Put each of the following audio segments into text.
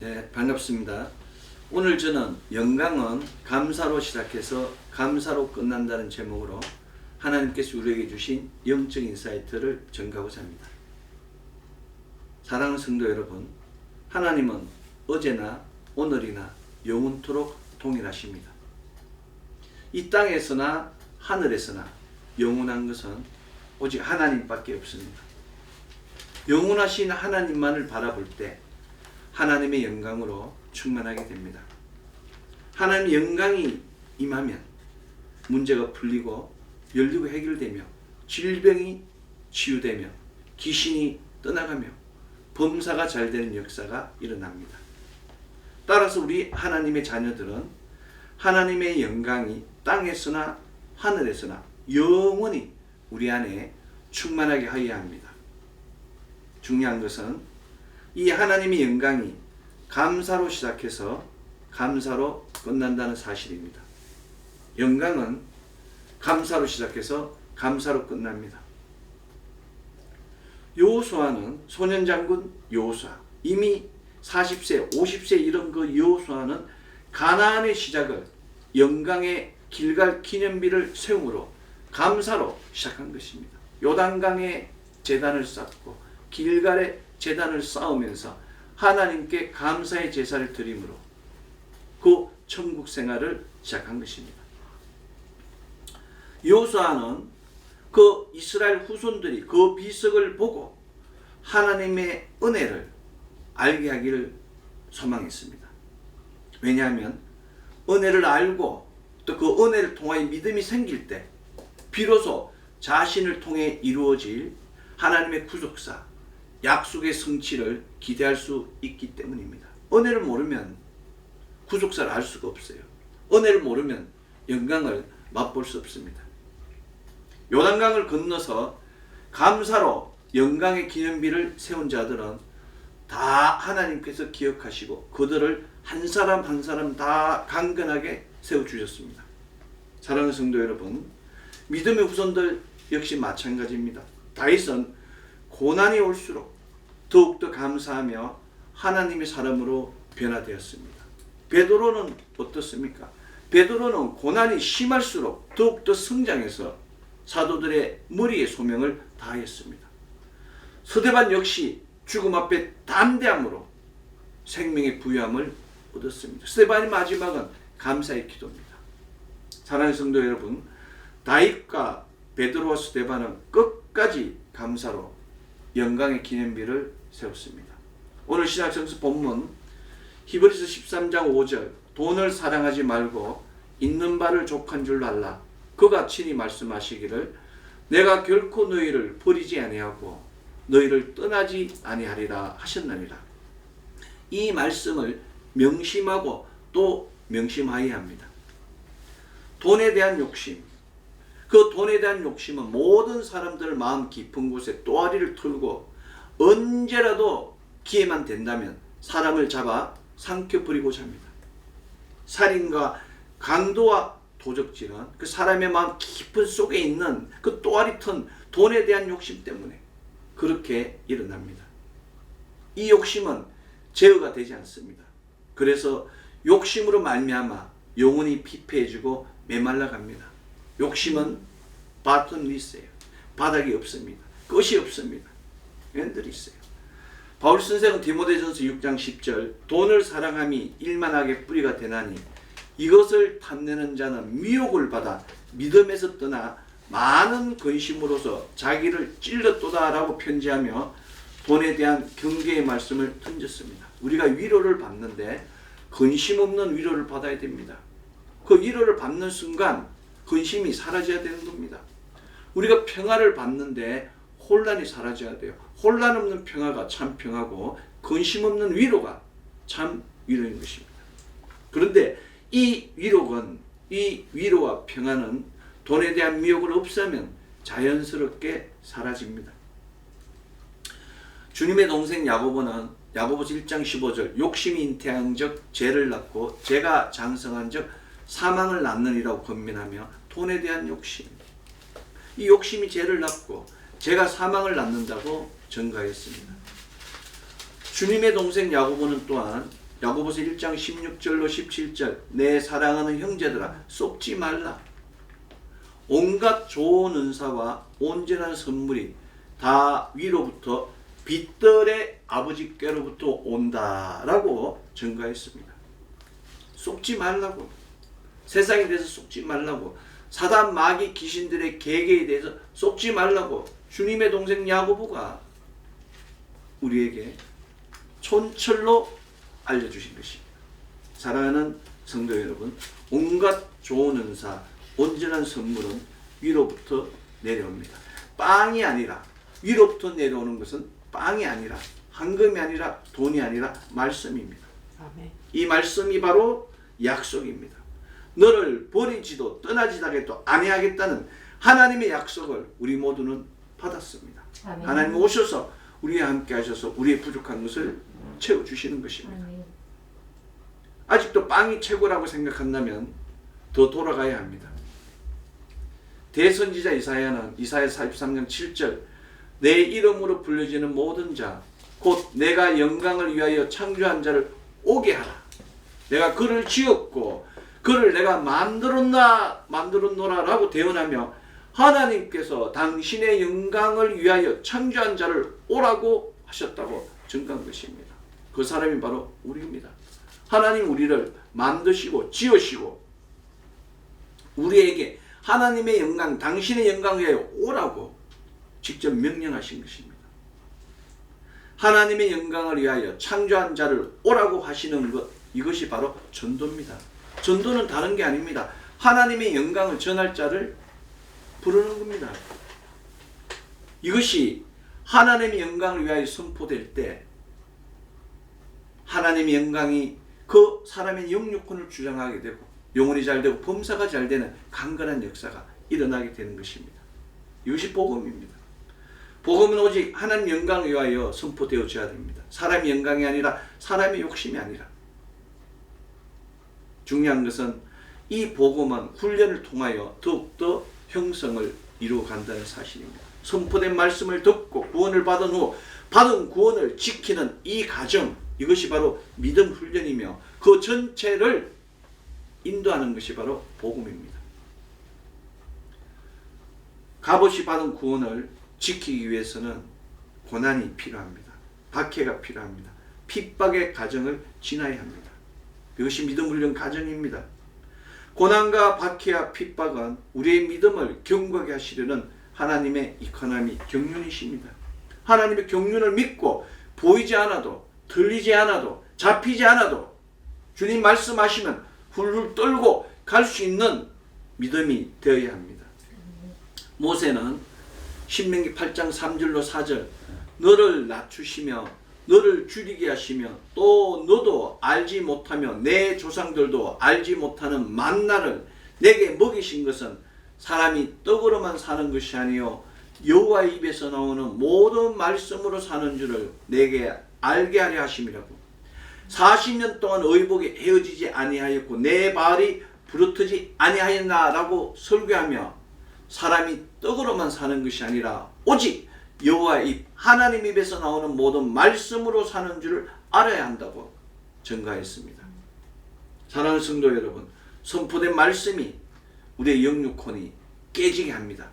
네, 반갑습니다. 오늘 저는 영광은 감사로 시작해서 감사로 끝난다는 제목으로 하나님께서 우리에게 주신 영적 인사이트를 전가하고자 합니다. 사랑하는 성도 여러분, 하나님은 어제나 오늘이나 영원토록 동일하십니다. 이 땅에서나 하늘에서나 영원한 것은 오직 하나님밖에 없습니다. 영원하신 하나님만을 바라볼 때 하나님의 영광으로 충만하게 됩니다. 하나님의 영광이 임하면 문제가 풀리고 열리고 해결되며 질병이 치유되며 귀신이 떠나가며 범사가 잘 되는 역사가 일어납니다. 따라서 우리 하나님의 자녀들은 하나님의 영광이 땅에서나 하늘에서나 영원히 우리 안에 충만하게 하여야 합니다. 중요한 것은 이 하나님의 영광이 감사로 시작해서 감사로 끝난다는 사실입니다. 영광은 감사로 시작해서 감사로 끝납니다. 여호수아는 소년장군 여호수아, 이미 40세, 50세 이런 그 여호수아는 가나안의 시작을 영광의 길갈 기념비를 세움으로 감사로 시작한 것입니다. 요단강에 제단을 쌓고 길갈에 제단을 쌓으면서 하나님께 감사의 제사를 드림으로 그 천국 생활을 시작한 것입니다. 여호수아는 그 이스라엘 후손들이 그 비석을 보고 하나님의 은혜를 알게 하기를 소망했습니다. 왜냐하면 은혜를 알고 또 그 은혜를 통하여 믿음이 생길 때 비로소 자신을 통해 이루어질 하나님의 구속사, 약속의 성취를 기대할 수 있기 때문입니다. 은혜를 모르면 구속사를 알 수가 없어요. 은혜를 모르면 영광을 맛볼 수 없습니다. 요단강을 건너서 감사로 영광의 기념비를 세운 자들은 다 하나님께서 기억하시고 그들을 한 사람 한 사람 다 강건하게 세워주셨습니다. 사랑하는 성도 여러분, 믿음의 후손들 역시 마찬가지입니다. 다윗은 고난이 올수록 더욱더 감사하며 하나님의 사람으로 변화되었습니다. 베드로는 어떻습니까? 베드로는 고난이 심할수록 더욱더 성장해서 사도들의 머리에 소명을 다하였습니다. 스데반 역시 죽음 앞에 담대함으로 생명의 부유함을 얻었습니다. 스데반의 마지막은 감사의 기도입니다. 사랑하는 성도 여러분, 다윗과 베드로와 스데반은 끝까지 감사로 영광의 기념비를 세웠습니다. 오늘 신약 성서 본문 히브리서 13장 5절, 돈을 사랑하지 말고 있는 바를 족한 줄 알라. 그가 친히 말씀하시기를 내가 결코 너희를 버리지 아니하고 너희를 떠나지 아니하리라 하셨느니라. 이 말씀을 명심하고 또 명심하여야 합니다. 돈에 대한 욕심, 그 돈에 대한 욕심은 모든 사람들 마음 깊은 곳에 또아리를 틀고 언제라도 기회만 된다면 사람을 잡아 삼켜버리고자 합니다. 살인과 강도와 도적질은 그 사람의 마음 깊은 속에 있는 그 또아리 튼 돈에 대한 욕심 때문에 그렇게 일어납니다. 이 욕심은 제어가 되지 않습니다. 그래서 욕심으로 말미암아 영혼이 피폐해지고 메말라갑니다. 욕심은 바텀리스예요. 바닥이 없습니다. 끝이 없습니다. 엔들이 있어요. 바울 선생은 디모데전서 6장 10절, 돈을 사랑함이 일만하게 뿌리가 되나니 이것을 탐내는 자는 미혹을 받아 믿음에서 떠나 많은 근심으로서 자기를 찔렀도다라고 편지하며 돈에 대한 경계의 말씀을 던졌습니다. 우리가 위로를 받는데 근심 없는 위로를 받아야 됩니다. 그 위로를 받는 순간 근심이 사라져야 되는 겁니다. 우리가 평화를 받는데 혼란이 사라져야 돼요. 혼란 없는 평화가 참 평화고 근심 없는 위로가 참 위로인 것입니다. 그런데 이 위로와 평화는 돈에 대한 미혹을 없애면 자연스럽게 사라집니다. 주님의 동생 야고보는 야고보서 1장 15절, 욕심이 잉태한 적 죄를 낳고 죄가 장성한 적 사망을 낳느니라고 권면하며 돈에 대한 욕심, 이 욕심이 죄를 낳고 죄가 사망을 낳는다고 전가했습니다. 주님의 동생 야고보는 또한 야고보서 1장 16절로 17절 내 사랑하는 형제들아 속지 말라. 온갖 좋은 은사와 온전한 선물이 다 위로부터 빛들의 아버지께로부터 온다라고 증거했습니다. 속지 말라고. 세상에 대해서 속지 말라고. 사단 마귀 귀신들의 계계에 대해서 속지 말라고 주님의 동생 야고보가 우리에게 촌철로 알려주신 것입니다. 사랑하는 성도 여러분, 온갖 좋은 은사, 온전한 선물은 위로부터 내려옵니다. 빵이 아니라, 위로부터 내려오는 것은 빵이 아니라, 황금이 아니라, 돈이 아니라 말씀입니다. 아멘. 이 말씀이 바로 약속입니다. 너를 버리지도 떠나지도 하겠도 아니하겠다는 하나님의 약속을 우리 모두는 받았습니다. 아멘. 하나님 오셔서 우리와 함께 하셔서 우리의 부족한 것을 채워주시는 것입니다. 아멘. 아직도 빵이 최고라고 생각한다면 더 돌아가야 합니다. 대선지자 이사야는 이사야 43장 7절 내 이름으로 불려지는 모든 자 곧 내가 영광을 위하여 창조한 자를 오게 하라. 내가 그를 지었고 그를 내가 만들었노라 라고 대언하며 하나님께서 당신의 영광을 위하여 창조한 자를 오라고 하셨다고 증거한 것입니다. 그 사람이 바로 우리입니다. 하나님 우리를 만드시고 지으시고 우리에게 하나님의 영광, 당신의 영광을 위하여 오라고 직접 명령하신 것입니다. 하나님의 영광을 위하여 창조한 자를 오라고 하시는 것, 이것이 바로 전도입니다. 전도는 다른 게 아닙니다. 하나님의 영광을 전할 자를 부르는 겁니다. 이것이 하나님의 영광을 위하여 선포될 때 하나님의 영광이 그 사람의 영유권을 주장하게 되고 영혼이 잘 되고 범사가 잘 되는 강건한 역사가 일어나게 되는 것입니다. 이것이 복음입니다. 복음은 오직 하나님 영광을 위하여 선포되어져야 됩니다. 사람의 영광이 아니라 사람의 욕심이 아니라. 중요한 것은 이 복음은 훈련을 통하여 더욱더 형성을 이루어간다는 사실입니다. 선포된 말씀을 듣고 구원을 받은 후 받은 구원을 지키는 이 과정, 이것이 바로 믿음 훈련이며 그 전체를 인도하는 것이 바로 복음입니다. 값없이 받은 구원을 지키기 위해서는 고난이 필요합니다. 박해가 필요합니다. 핍박의 과정을 지나야 합니다. 이것이 믿음 훈련 과정입니다. 고난과 박해와 핍박은 우리의 믿음을 견고하게 하시려는 하나님의 이코노미 경륜이십니다. 하나님의 경륜을 믿고 보이지 않아도 들리지 않아도 잡히지 않아도 주님 말씀하시면 훌훌 떨고 갈 수 있는 믿음이 되어야 합니다. 모세는 신명기 8장 3절로 4절 너를 낮추시며 너를 줄이게 하시며 또 너도 알지 못하며 내 조상들도 알지 못하는 만나를 내게 먹이신 것은 사람이 떡으로만 사는 것이 아니요 여호와의 입에서 나오는 모든 말씀으로 사는 줄을 내게 알게 하려 하심이라고. 40년 동안 의복에 헤어지지 아니하였고 내 발이 부르트지 아니하였나라고 설교하며 사람이 떡으로만 사는 것이 아니라 오직 여호와의 입, 하나님 입에서 나오는 모든 말씀으로 사는 줄을 알아야 한다고 증가했습니다. 사랑하는 성도 여러분, 선포된 말씀이 우리의 영육혼이 깨지게 합니다.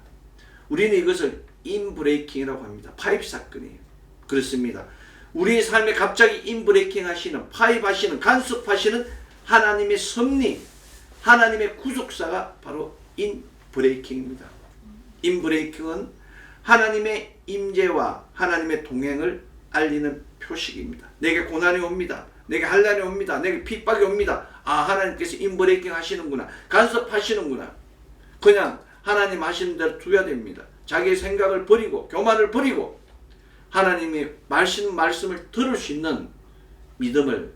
우리는 이것을 인브레이킹이라고 합니다. 파입 사건이에요. 그렇습니다. 우리의 삶에 갑자기 인브레이킹 하시는, 파입하시는, 간섭하시는 하나님의 섭리, 하나님의 구속사가 바로 인브레이킹입니다. 인브레이킹은 하나님의 임재와 하나님의 동행을 알리는 표식입니다. 내게 고난이 옵니다. 내게 환난이 옵니다. 내게 핍박이 옵니다. 아, 하나님께서 인브레이킹 하시는구나. 간섭하시는구나. 그냥 하나님 하시는 대로 둬야 됩니다. 자기의 생각을 버리고 교만을 버리고 하나님의 말씀을 들을 수 있는 믿음을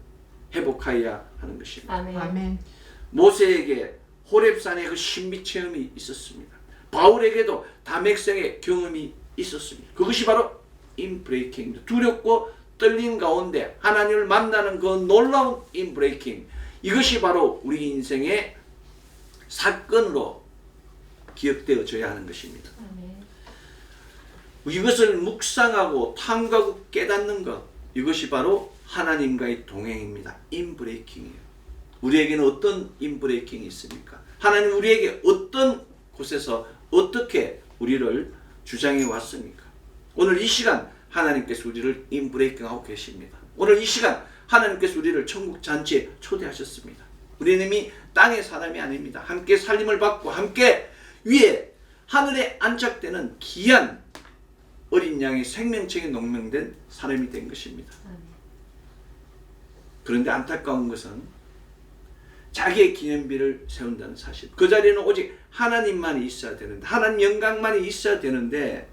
회복하여야 하는 것입니다. 아멘. 모세에게 호렙산의 그 신비 체험이 있었습니다. 바울에게도 다맥성의 경험이 있었습니다. 그것이 바로 인브레이킹입니다. 두렵고 떨린 가운데 하나님을 만나는 그 놀라운 인브레이킹, 이것이 바로 우리 인생의 사건으로 기억되어져야 하는 것입니다. 이것을 묵상하고 탐구하고 깨닫는 것, 이것이 바로 하나님과의 동행입니다. 인브레이킹이에요. 우리에게는 어떤 인브레이킹이 있습니까? 하나님 우리에게 어떤 곳에서 어떻게 우리를 주장해 왔습니까? 오늘 이 시간 하나님께서 우리를 인브레이킹하고 계십니다. 오늘 이 시간 하나님께서 우리를 천국 잔치에 초대하셨습니다. 우리는 이미 땅의 사람이 아닙니다. 함께 살림을 받고 함께 위에 하늘에 안착되는 귀한 어린 양의 생명책에 농명된 사람이 된 것입니다. 그런데 안타까운 것은 자기의 기념비를 세운다는 사실. 그 자리에는 오직 하나님만이 있어야 되는데, 하나님 영광만이 있어야 되는데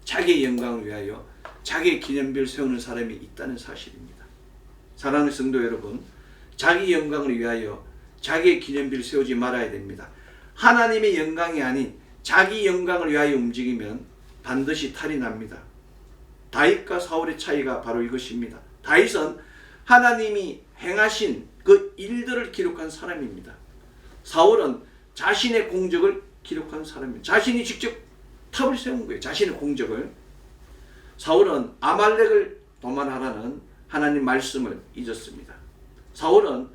자기의 영광을 위하여 자기의 기념비를 세우는 사람이 있다는 사실입니다. 사랑하는 성도 여러분, 자기 영광을 위하여 자기의 기념비를 세우지 말아야 됩니다. 하나님의 영광이 아닌 자기 영광을 위하여 움직이면 반드시 탈이 납니다. 다윗과 사울의 차이가 바로 이것입니다. 다윗은 하나님이 행하신 그 일들을 기록한 사람입니다. 사울은 자신의 공적을 기록한 사람입니다. 자신이 직접 탑을 세운 거예요. 자신의 공적을. 사울은 아말렉을 도만하라는 하나님 말씀을 잊었습니다. 사울은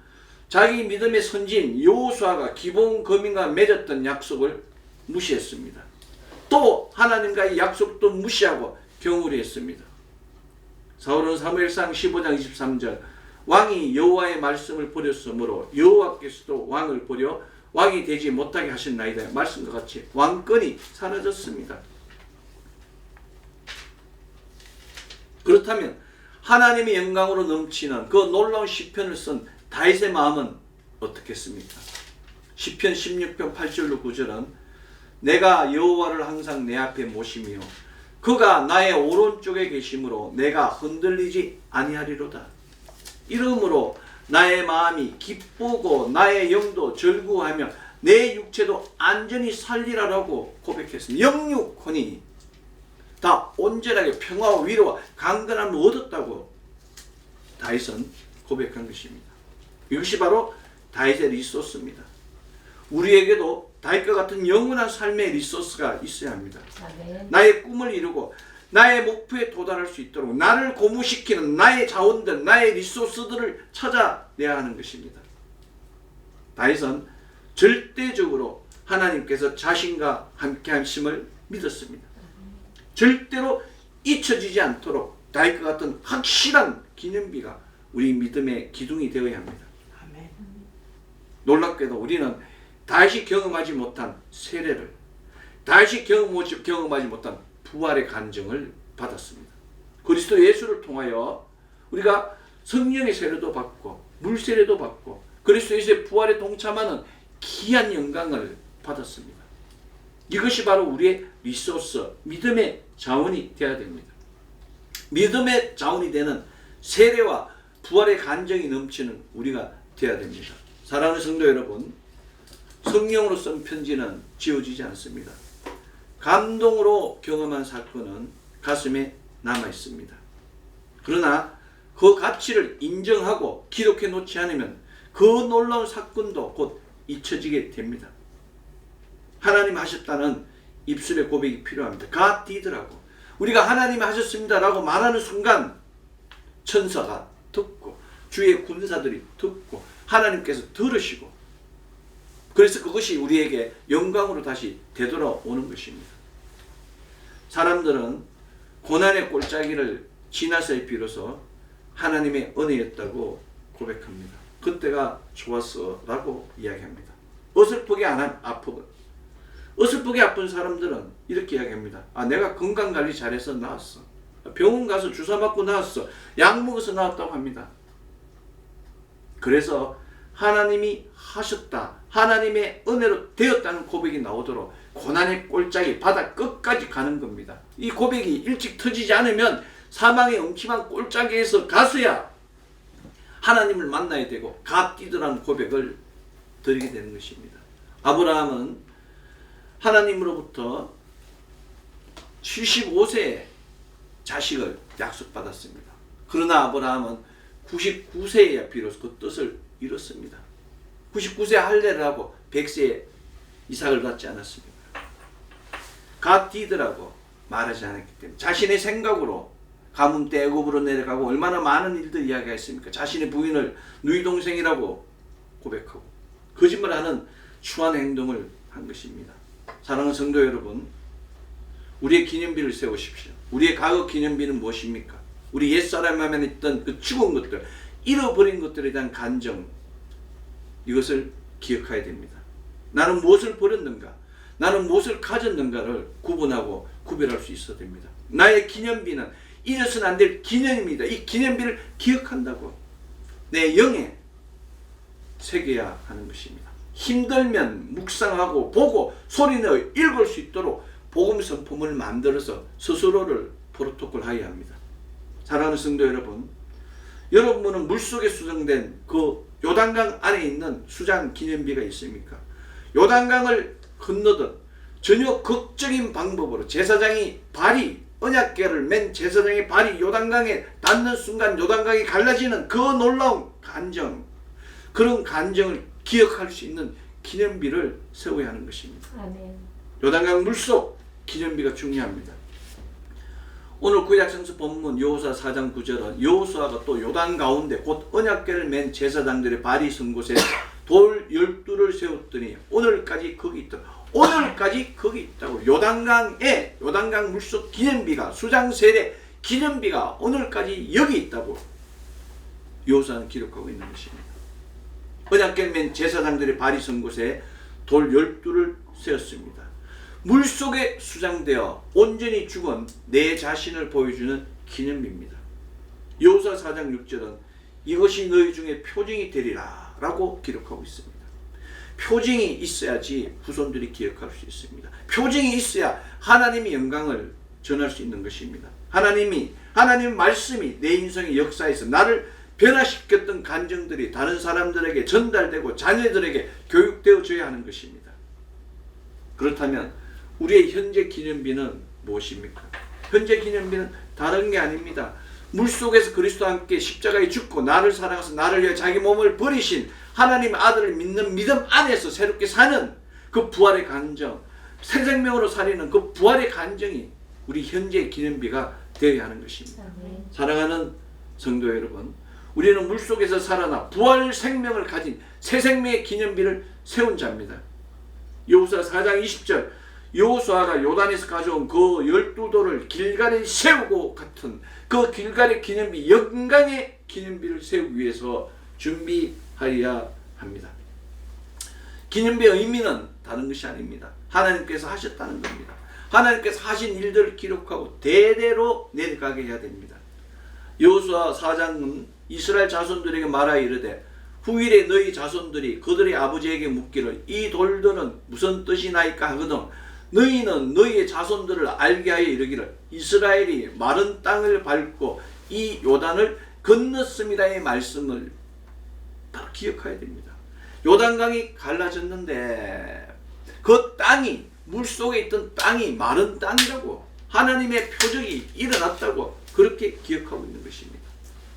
자기 믿음의 선지인 여호수아가 기브온 거민과 맺었던 약속을 무시했습니다. 또 하나님과의 약속도 무시하고 경홀히 했습니다. 사울은 사무엘상 15장 23절 왕이 여호와의 말씀을 버렸으므로 여호와께서도 왕을 버려 왕이 되지 못하게 하셨나이다. 말씀과 같이 왕권이 사라졌습니다. 그렇다면 하나님의 영광으로 넘치는 그 놀라운 시편을 쓴 다윗의 마음은 어떻겠습니까? 시편 16편 8절로 9절은 내가 여호와를 항상 내 앞에 모시며 그가 나의 오른쪽에 계심으로 내가 흔들리지 아니하리로다. 이러므로 나의 마음이 기쁘고 나의 영도 절구하며 내 육체도 안전히 살리라라고 고백했습니다. 영육혼이 다 온전하게 평화와 위로와 강건함을 얻었다고 다윗은 고백한 것입니다. 이것이 바로 다윗의 리소스입니다. 우리에게도 다윗과 같은 영원한 삶의 리소스가 있어야 합니다. 나의 꿈을 이루고 나의 목표에 도달할 수 있도록 나를 고무시키는 나의 자원들, 나의 리소스들을 찾아내야 하는 것입니다. 다윗은 절대적으로 하나님께서 자신과 함께 하심을 믿었습니다. 절대로 잊혀지지 않도록 다윗과 같은 확실한 기념비가 우리 믿음의 기둥이 되어야 합니다. 아멘. 놀랍게도 우리는 다윗이 경험하지 못한 세례를, 다윗이 경험하지 못한 부활의 간증을 받았습니다. 그리스도 예수를 통하여 우리가 성령의 세례도 받고 물세례도 받고 그리스도 예수의 부활에 동참하는 귀한 영광을 받았습니다. 이것이 바로 우리의 리소스, 믿음의 자원이 되어야 됩니다. 믿음의 자원이 되는 세례와 부활의 간증이 넘치는 우리가 되어야 됩니다. 사랑하는 성도 여러분, 성령으로 쓴 편지는 지워지지 않습니다. 감동으로 경험한 사건은 가슴에 남아 있습니다. 그러나 그 가치를 인정하고 기록해 놓지 않으면 그 놀라운 사건도 곧 잊혀지게 됩니다. 하나님 하셨다는 입술의 고백이 필요합니다. God did라고. 우리가 하나님이 하셨습니다라고 말하는 순간 천사가 듣고 주의 군사들이 듣고 하나님께서 들으시고 그래서 그것이 우리에게 영광으로 다시 되돌아오는 것입니다. 사람들은 고난의 골짜기를 지나서야 비로소 하나님의 은혜였다고 고백합니다. 그때가 좋았어 라고 이야기합니다. 어설프게 어설프게 아픈 사람들은 이렇게 이야기합니다. 내가 건강관리 잘해서 나았어. 병원 가서 주사 맞고 나았어. 약 먹어서 나았다고 합니다. 그래서 하나님이 하셨다, 하나님의 은혜로 되었다는 고백이 나오도록 고난의 골짜기 바닥 끝까지 가는 겁니다. 이 고백이 일찍 터지지 않으면 사망의 음침한 골짜기에서 가서야 하나님을 만나야 되고 갓디드라는 고백을 드리게 되는 것입니다. 아브라함은 하나님으로부터 75세에 자식을 약속받았습니다. 그러나 아브라함은 99세에야 비로소 그 뜻을 이뤘습니다. 99세 할례를 하고 100세에 이삭을 낳지 않았습니다. 갓디드라고 말하지 않았기 때문에 자신의 생각으로 가뭄 때 애굽으로 내려가고 얼마나 많은 일들 이야기했습니까? 자신의 부인을 누이 동생이라고 고백하고 거짓말하는 추한 행동을 한 것입니다. 사랑하는 성도 여러분, 우리의 기념비를 세우십시오. 우리의 과거 기념비는 무엇입니까? 우리 옛사람에만 있던 그 죽은 것들, 잃어버린 것들에 대한 간정, 이것을 기억해야 됩니다. 나는 무엇을 버렸는가? 나는 무엇을 가졌는가를 구분하고 구별할 수 있어야 됩니다. 나의 기념비는 잊어서는 안 될 기념입니다. 이 기념비를 기억한다고 내 영에 새겨야 하는 것입니다. 힘들면 묵상하고 보고 소리내어 읽을 수 있도록 복음 선포문을 만들어서 스스로를 프로토콜하여야 합니다. 사랑하는 성도 여러분, 여러분은 물속에 수정된 그 요단강 안에 있는 수장 기념비가 있습니까? 요단강을 건너듯 전혀 극적인 방법으로 제사장이 발이 언약궤를 맨 제사장의 발이 요단강에 닿는 순간 요단강이 갈라지는 그 놀라운 간정, 그런 간정을 기억할 수 있는 기념비를 세워야 하는 것입니다. 아멘. 요단강 물속 기념비가 중요합니다. 오늘 구약성서 본문 여호수아 4장 9절은 여호수아가 또 요단 가운데 곧 언약궤를 맨 제사장들의 발이 선 곳에 돌 12를 세웠더니 오늘까지 거기 있다. 오늘까지 거기 있다고. 요단강에 요단강 물속 기념비가 수장 세례 기념비가 오늘까지 여기 있다고 여호수아는 기록하고 있는 것입니다. 언약궤를 맨 제사장들의 발이 선 곳에 돌 12를 세웠습니다. 물속에 수장되어 온전히 죽은 내 자신을 보여주는 기념비입니다. 여호수아 4장 6절은 이것이 너희 중에 표징이 되리라 라고 기록하고 있습니다. 표징이 있어야지 후손들이 기억할 수 있습니다. 표징이 있어야 하나님의 영광을 전할 수 있는 것입니다. 하나님의 말씀이 내 인생의 역사에서 나를 변화시켰던 간증들이 다른 사람들에게 전달되고 자녀들에게 교육되어져야 하는 것입니다. 그렇다면 우리의 현재 기념비는 무엇입니까? 현재 기념비는 다른 게 아닙니다. 물속에서 그리스도와 함께 십자가에 죽고 나를 사랑하셔서 나를 위해 자기 몸을 버리신 하나님의 아들을 믿는 믿음 안에서 새롭게 사는 그 부활의 간정, 새 생명으로 살리는 그 부활의 간정이 우리 현재의 기념비가 되어야 하는 것입니다. 아멘. 사랑하는 성도 여러분, 우리는 물속에서 살아나 부활 생명을 가진 새 생명의 기념비를 세운 자입니다. 여호수아 4장 20절 여호수아가 요단에서 가져온 그 12돌을 길갈에 세우고 같은 그 길갈의 기념비, 영광의 기념비를 세우기 위해서 준비하여야 합니다. 기념비의 의미는 다른 것이 아닙니다. 하나님께서 하셨다는 겁니다. 하나님께서 하신 일들을 기록하고 대대로 내려가게 해야 됩니다. 여호수아 4장은 이스라엘 자손들에게 말하여 이르되 후일에 너희 자손들이 그들의 아버지에게 묻기를 이 돌들은 무슨 뜻이 나이까 하거든 너희는 너희의 자손들을 알게 하여 이르기를 이스라엘이 마른 땅을 밟고 이 요단을 건넜습니다의 말씀을 바로 기억해야 됩니다. 요단강이 갈라졌는데 그 땅이 물속에 있던 땅이 마른 땅이라고 하나님의 표적이 일어났다고 그렇게 기억하고 있는 것입니다.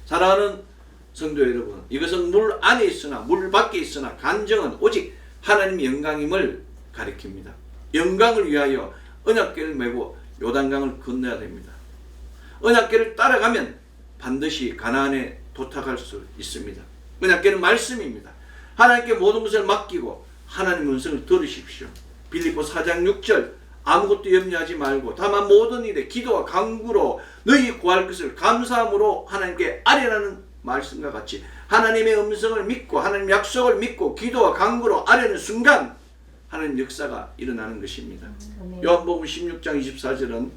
사랑하는 성도 여러분, 이것은 물 안에 있으나 물 밖에 있으나 간정은 오직 하나님의 영광임을 가리킵니다. 영광을 위하여 언약궤를 메고 요단강을 건너야 됩니다. 언약궤를 따라가면 반드시 가나안에 도착할 수 있습니다. 언약궤는 말씀입니다. 하나님께 모든 것을 맡기고 하나님의 음성을 들으십시오. 빌립보 4장 6절 아무것도 염려하지 말고 다만 모든 일에 기도와 간구로 너희 구할 것을 감사함으로 하나님께 아뢰라는 말씀과 같이 하나님의 음성을 믿고 하나님의 약속을 믿고 기도와 간구로 아뢰는 순간 하나님 역사가 일어나는 것입니다. 요한복음 16장 24절은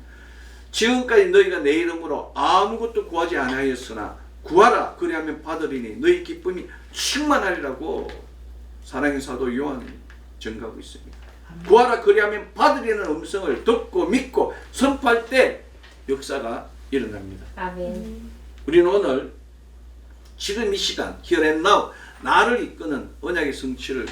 지금까지 너희가 내 이름으로 아무것도 구하지 아니하였으나 구하라 그리하면 받으리니 너희 기쁨이 충만하리라고 사랑의 사도 요한이 증거하고 있습니다. 구하라 그리하면 받으리는 음성을 듣고 믿고 선포할 때 역사가 일어납니다. 아멘. 우리는 오늘 지금 이 시간 here and now 나를 이끄는 언약의 성취를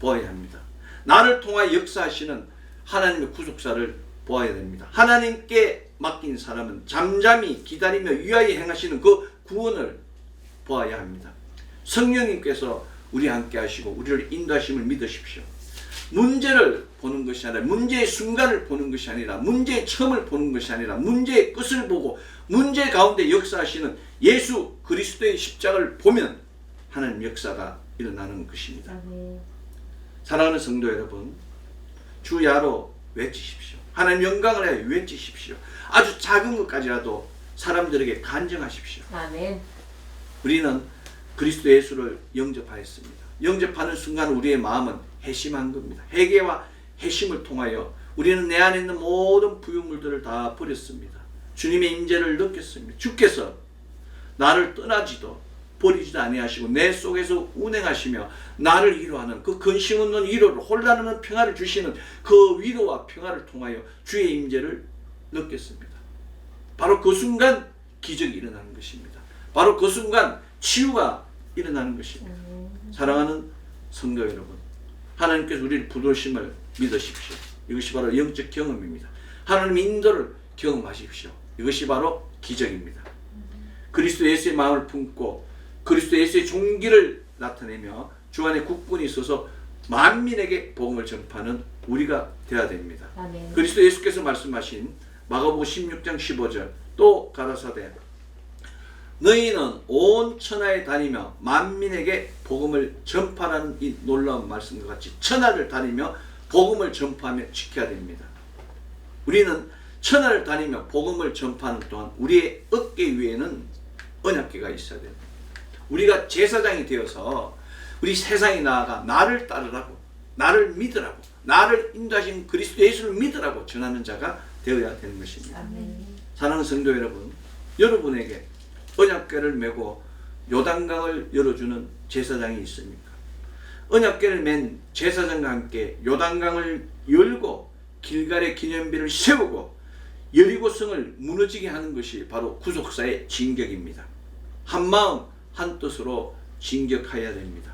보아야 합니다. 나를 통하여 역사하시는 하나님의 구속사를 보아야 됩니다. 하나님께 맡긴 사람은 잠잠히 기다리며 위하여 행하시는 그 구원을 보아야 합니다. 성령님께서 우리 함께 하시고 우리를 인도하심을 믿으십시오. 문제를 보는 것이 아니라, 문제의 순간을 보는 것이 아니라, 문제의 처음을 보는 것이 아니라, 문제의 끝을 보고 문제 가운데 역사하시는 예수 그리스도의 십자가를 보면 하나님 역사가 일어나는 것입니다. 사랑하는 성도 여러분, 주 야로 외치십시오. 하나님 영광을 하여 외치십시오. 아주 작은 것까지라도 사람들에게 간증하십시오. 아멘. 우리는 그리스도 예수를 영접하였습니다. 영접하는 순간 우리의 마음은 회심한 겁니다. 회개와 회심을 통하여 우리는 내 안에 있는 모든 부유물들을 다 버렸습니다. 주님의 임재를 느꼈습니다. 주께서 나를 떠나지도 버리지도 아니하시고 내 속에서 운행하시며 나를 위로하는 그 근심 없는 위로를, 혼란 없는 평화를 주시는 그 위로와 평화를 통하여 주의 임재를 느꼈습니다. 바로 그 순간 기적이 일어나는 것입니다. 바로 그 순간 치유가 일어나는 것입니다. 사랑하는 성도 여러분, 하나님께서 우리를 부르심을 믿으십시오. 이것이 바로 영적 경험입니다. 하나님 인도를 경험하십시오. 이것이 바로 기적입니다. 그리스도 예수의 마음을 품고 그리스도 예수의 종기를 나타내며 주 안에 국군이 있어서 만민에게 복음을 전파하는 우리가 되어야 됩니다. 아멘. 그리스도 예수께서 말씀하신 마가복음 16장 15절 또 가라사대 너희는 온 천하에 다니며 만민에게 복음을 전파하는 이 놀라운 말씀과 같이 천하를 다니며 복음을 전파하며 지켜야 됩니다. 우리는 천하를 다니며 복음을 전파하는 동안 우리의 어깨 위에는 언약궤가 있어야 됩니다. 우리가 제사장이 되어서 우리 세상에 나아가 나를 따르라고, 나를 믿으라고, 나를 인도하신 그리스도 예수를 믿으라고 전하는 자가 되어야 되는 것입니다. 아멘. 사랑하는 성도 여러분, 여러분에게 언약궤를 메고 요단강을 열어주는 제사장이 있습니까? 언약궤를 맨 제사장과 함께 요단강을 열고 길갈의 기념비를 세우고 여리고성을 무너지게 하는 것이 바로 구속사의 진격입니다. 한마음 한뜻으로 진격해야 됩니다.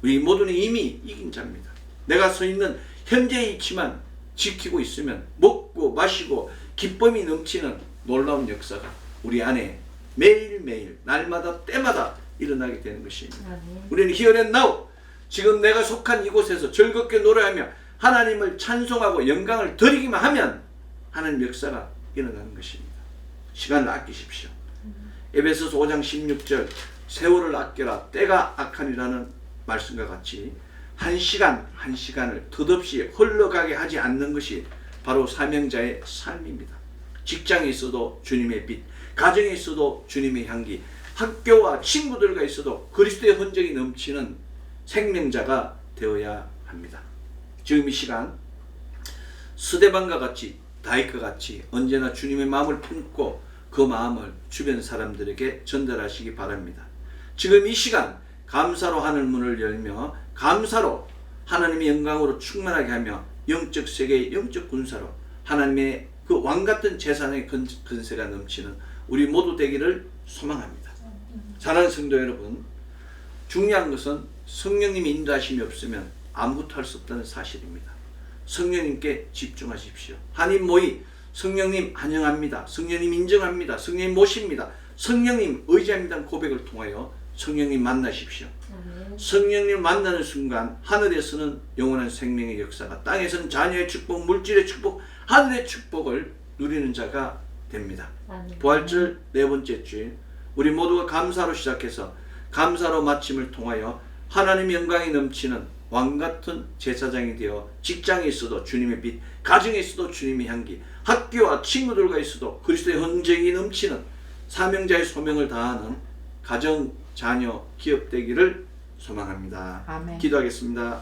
우리 모두는 이미 이긴 자입니다. 내가 서 있는 현재의 위치만 지키고 있으면 먹고 마시고 기쁨이 넘치는 놀라운 역사가 우리 안에 매일매일 날마다 때마다 일어나게 되는 것입니다. 아멘. 우리는 here and now, 지금 내가 속한 이곳에서 즐겁게 노래하며 하나님을 찬송하고 영광을 드리기만 하면 하나님 역사가 일어나는 것입니다. 시간을 아끼십시오. 에베소서 5장 16절 세월을 아껴라 때가 악하니라는 말씀과 같이 한 시간 한 시간을 덧없이 흘러가게 하지 않는 것이 바로 사명자의 삶입니다. 직장에 있어도 주님의 빛, 가정에 있어도 주님의 향기, 학교와 친구들과 있어도 그리스도의 흔적이 넘치는 생명자가 되어야 합니다. 지금 이 시간 스데반과 같이 다윗과 같이 언제나 주님의 마음을 품고 그 마음을 주변 사람들에게 전달하시기 바랍니다. 지금 이 시간 감사로 하늘 문을 열며 감사로 하나님의 영광으로 충만하게 하며 영적 세계의 영적 군사로 하나님의 그 왕같은 재산의 근세가 넘치는 우리 모두 되기를 소망합니다. 사랑하는 성도 여러분, 중요한 것은 성령님의 인도하심이 없으면 아무것도 할 수 없다는 사실입니다. 성령님께 집중하십시오. 한인 모의 성령님 환영합니다. 성령님 인정합니다. 성령님 모십니다. 성령님 의지합니다는 고백을 통하여 성령님 만나십시오. 성령님 만나는 순간 하늘에서는 영원한 생명의 역사가, 땅에서는 자녀의 축복, 물질의 축복, 하늘의 축복을 누리는 자가 됩니다. 부활절 네 번째 주일 우리 모두가 감사로 시작해서 감사로 마침을 통하여 하나님 영광이 넘치는 왕같은 제사장이 되어 직장에 있어도 주님의 빛, 가정에 있어도 주님의 향기, 학교와 친구들과 있어도 그리스도의 흔적이 넘치는 사명자의 소명을 다하는 가정, 자녀, 기업 되기를 소망합니다. 아멘. 기도하겠습니다.